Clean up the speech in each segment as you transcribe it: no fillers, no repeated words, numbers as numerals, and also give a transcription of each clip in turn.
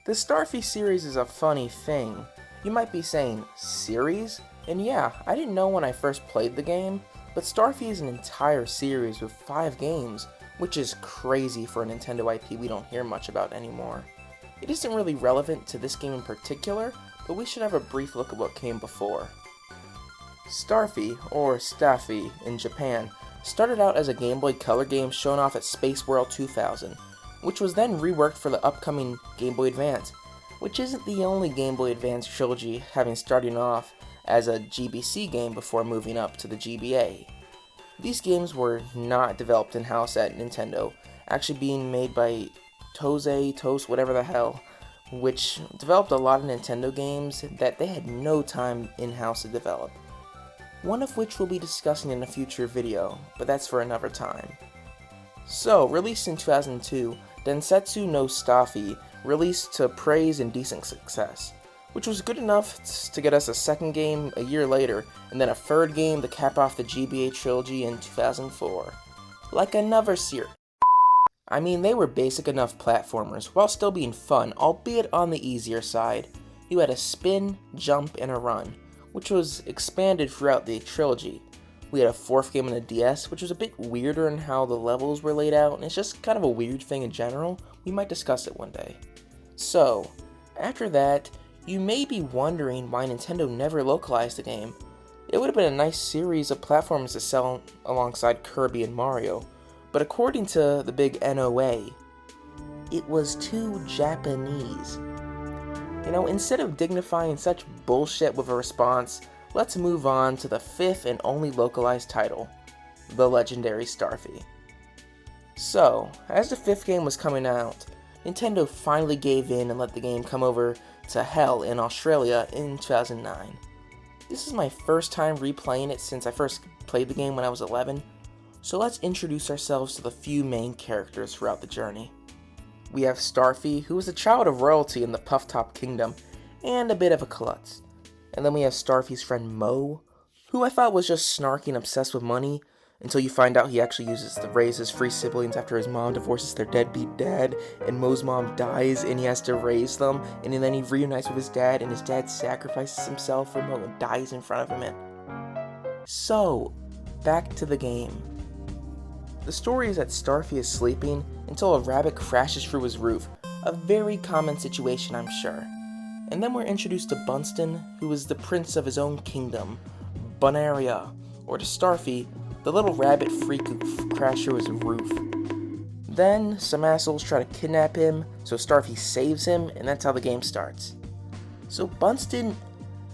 The Starfy series is a funny thing. You might be saying, series? And yeah, I didn't know when I first played the game, but Starfy is an entire series with 5 games, which is crazy for a Nintendo IP we don't hear much about anymore. It isn't really relevant to this game in particular, but we should have a brief look at what came before. Starfy, or Staffy in Japan, started out as a Game Boy Color game shown off at Space World 2000, which was then reworked for the upcoming Game Boy Advance, which isn't the only Game Boy Advance trilogy having starting off as a GBC game before moving up to the GBA. These games were not developed in-house at Nintendo, actually being made by Toast, whatever the hell, which developed a lot of Nintendo games that they had no time in-house to develop. One of which we'll be discussing in a future video, but that's for another time. So, released in 2002, Densetsu no Starfy released to praise and decent success, which was good enough to get us a second game a year later, and then a third game to cap off the GBA trilogy in 2004. Like another series. I mean, they were basic enough platformers, while still being fun, albeit on the easier side. You had a spin, jump, and a run, which was expanded throughout the trilogy. We had a 4th game on the DS, which was a bit weirder in how the levels were laid out, and it's just kind of a weird thing in general. We might discuss it one day. So, after that, you may be wondering why Nintendo never localized the game. It would have been a nice series of platforms to sell alongside Kirby and Mario, but according to the big NOA, it was too Japanese. You know, instead of dignifying such bullshit with a response, let's move on to the 5th and only localized title, the Legendary Starfy. So, as the 5th game was coming out, Nintendo finally gave in and let the game come over to hell in Australia in 2009. This is my first time replaying it since I first played the game when I was 11, so let's introduce ourselves to the few main characters throughout the journey. We have Starfy, who is a child of royalty in the Puff Top Kingdom, and a bit of a klutz. And then we have Starfy's friend Mo, who I thought was just snarky and obsessed with money, until you find out he actually uses to raise his 3 siblings after his mom divorces their deadbeat dad, and Mo's mom dies and he has to raise them, and then he reunites with his dad, and his dad sacrifices himself for Mo and dies in front of him. So, back to the game. The story is that Starfy is sleeping until a rabbit crashes through his roof, a very common situation I'm sure. And then we're introduced to Bunston, who is the prince of his own kingdom, Bonaria, or to Starfy, the little rabbit freak who crashed through his roof. Then, some assholes try to kidnap him, so Starfy saves him, and that's how the game starts. So Bunston,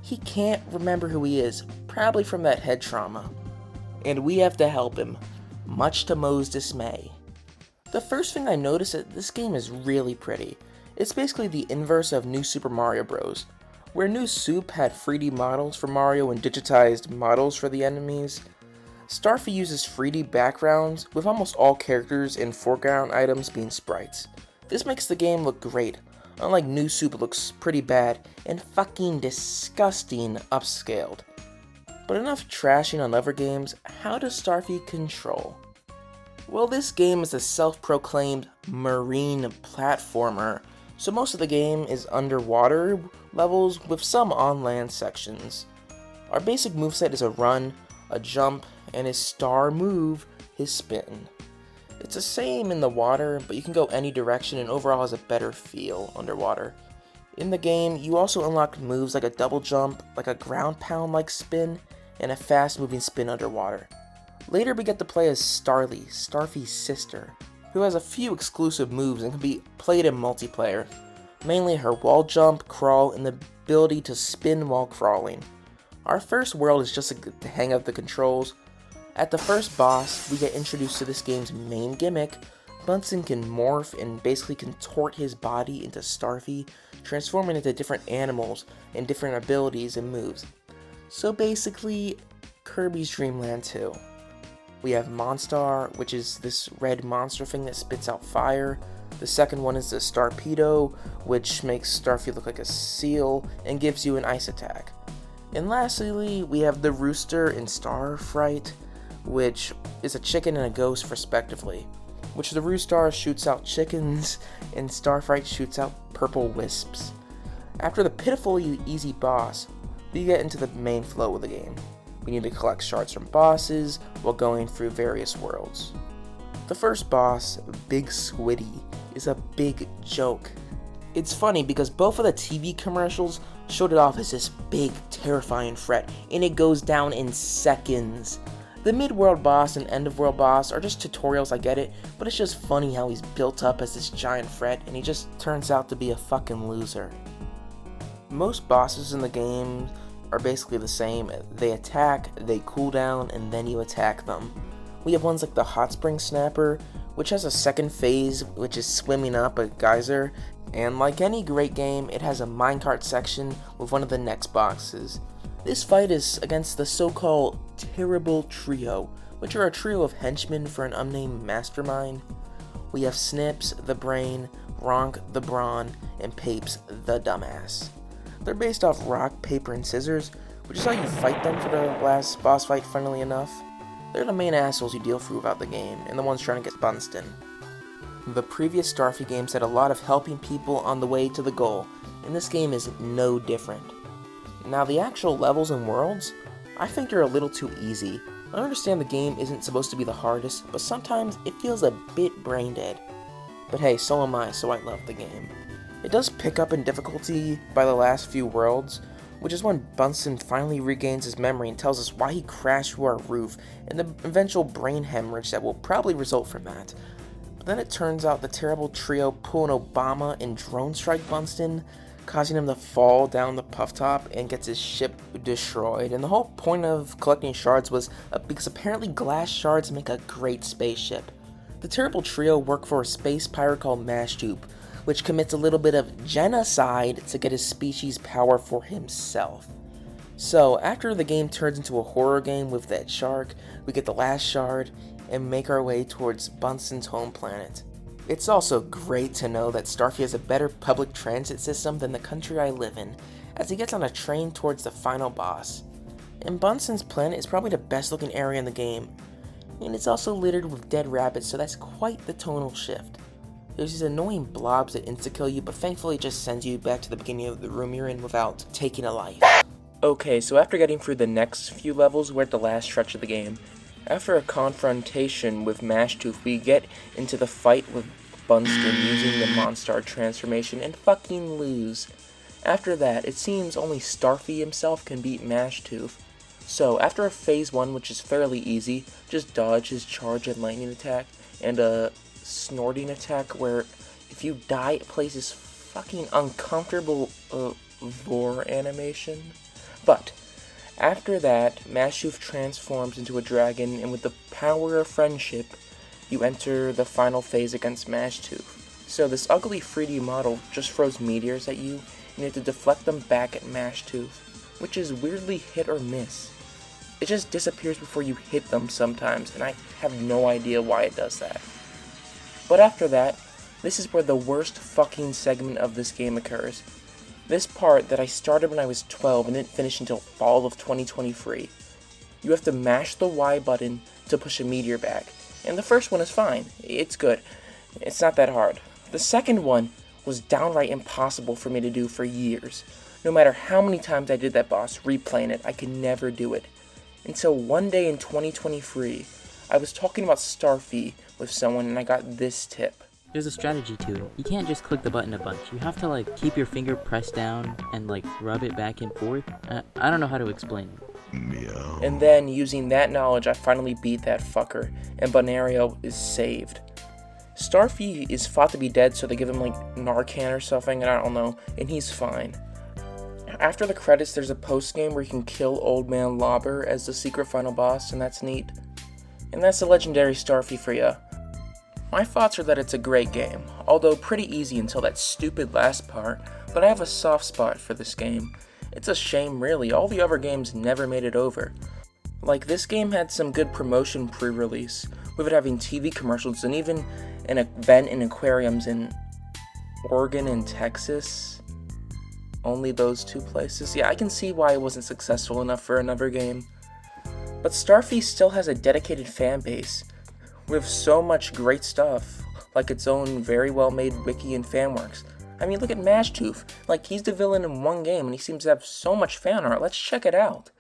he can't remember who he is, probably from that head trauma. And we have to help him, much to Mo's dismay. The first thing I noticed is that this game is really pretty. It's basically the inverse of New Super Mario Bros., where New Soup had 3D models for Mario and digitized models for the enemies. Starfy uses 3D backgrounds, with almost all characters and foreground items being sprites. This makes the game look great, unlike New Soup looks pretty bad and fucking disgusting upscaled. But enough trashing on other games, how does Starfy control? Well, this game is a self-proclaimed marine platformer, so most of the game is underwater levels with some on-land sections. Our basic moveset is a run, a jump, and his star move, his spin. It's the same in the water, but you can go any direction and overall has a better feel underwater. In the game, you also unlock moves like a double jump, like a ground pound like spin, and a fast moving spin underwater. Later we get to play as Starly, Starfy's sister, who has a few exclusive moves and can be played in multiplayer, mainly her wall jump, crawl, and the ability to spin while crawling. Our first world is just to hang out the controls. At the first boss, we get introduced to this game's main gimmick. Bunsen can morph and basically contort his body into Starfy, transforming into different animals and different abilities and moves. So basically, Kirby's Dream Land 2. We have Monstar, which is this red monster thing that spits out fire. The second one is the Starpedo, which makes Starfy look like a seal and gives you an ice attack. And lastly, we have the Rooster and Starfright, which is a chicken and a ghost respectively. which the Roostar shoots out chickens, and Starfright shoots out purple wisps. After the pitifully easy boss, we get into the main flow of the game. We need to collect shards from bosses while going through various worlds. The first boss, Big Squiddy, is a big joke. It's funny because both of the TV commercials showed it off as this big, terrifying threat, and it goes down in seconds. The mid-world boss and end-of-world boss are just tutorials, I get it, but it's just funny how he's built up as this giant threat, and he just turns out to be a fucking loser. Most bosses in the game are basically the same. They attack, they cool down, and then you attack them. We have ones like the Hot Spring Snapper, which has a second phase, which is swimming up a geyser, and like any great game, it has a minecart section with one of the next boxes. This fight is against the so-called Terrible Trio, which are a trio of henchmen for an unnamed mastermind. We have Snips, the Brain, Ronk, the Brawn, and Papes, the Dumbass. They're based off rock, paper, and scissors, which is how you fight them for the last boss fight, funnily enough. They're the main assholes you deal throughout the game, and the ones trying to get Bunston. The previous Starfy games had a lot of helping people on the way to the goal, and this game is no different. Now the actual levels and worlds, I think they're a little too easy. I understand the game isn't supposed to be the hardest, but sometimes it feels a bit brain dead. But hey, so am I, so I love the game. It does pick up in difficulty by the last few worlds, which is when Bunsen finally regains his memory and tells us why he crashed through our roof, and the eventual brain hemorrhage that will probably result from that. But then it turns out the Terrible Trio pull an Obama and drone strike Bunsen, causing him to fall down the puff top and gets his ship destroyed. And the whole point of collecting shards was because apparently glass shards make a great spaceship. The Terrible Trio work for a space pirate called Mashtube, which commits a little bit of genocide to get his species power for himself. So after the game turns into a horror game with that shark, we get the last shard and make our way towards Bunsen's home planet. It's also great to know that Starfy has a better public transit system than the country I live in, as he gets on a train towards the final boss. And Bunsen's planet is probably the best looking area in the game, and it's also littered with dead rabbits, so that's quite the tonal shift. There's these annoying blobs that insta-kill you, but thankfully it just sends you back to the beginning of the room you're in without taking a life. Okay, so after getting through the next few levels, we're at the last stretch of the game. After a confrontation with Mashtooth, we get into the fight with Bunsen using the Monstar transformation and fucking lose. After that, it seems only Starfy himself can beat Mashtooth. So, after a phase 1, which is fairly easy, just dodge his charge and lightning attack, and a snorting attack where if you die, it plays this fucking uncomfortable vor animation. But after that, Mashtooth transforms into a dragon, and with the power of friendship, you enter the final phase against Mashtooth. So this ugly 3D model just throws meteors at you, and you have to deflect them back at Mashtooth, which is weirdly hit or miss. It just disappears before you hit them sometimes, and I have no idea why it does that. But after that, this is where the worst fucking segment of this game occurs. This part that I started when I was 12 and didn't finish until fall of 2023. You have to mash the Y button to push a meteor back. And the first one is fine. It's good. It's not that hard. The second one was downright impossible for me to do for years. No matter how many times I did that boss, replaying it, I could never do it. Until one day in 2023, I was talking about Starfy with someone and I got this tip. There's a strategy to it. You can't just click the button a bunch. You have to keep your finger pressed down and rub it back and forth. I don't know how to explain it. Meow. And then, using that knowledge, I finally beat that fucker, and Bonario is saved. Starfy is thought to be dead, so they give him Narcan or something, and I don't know, and he's fine. After the credits, there's a post-game where you can kill Old Man Lobber as the secret final boss, and that's neat. And that's the Legendary Starfy for ya. My thoughts are that it's a great game, although pretty easy until that stupid last part, but I have a soft spot for this game. It's a shame really, all the other games never made it over. This game had some good promotion pre-release, with it having TV commercials and even an event in aquariums in Oregon and Texas. Only those two places. Yeah, I can see why it wasn't successful enough for another game. But Starfy still has a dedicated fan base, with so much great stuff, like its own very well made wiki and fanworks. I mean, look at Mashtooth. Like, he's the villain in one game, and he seems to have so much fan art. Let's check it out.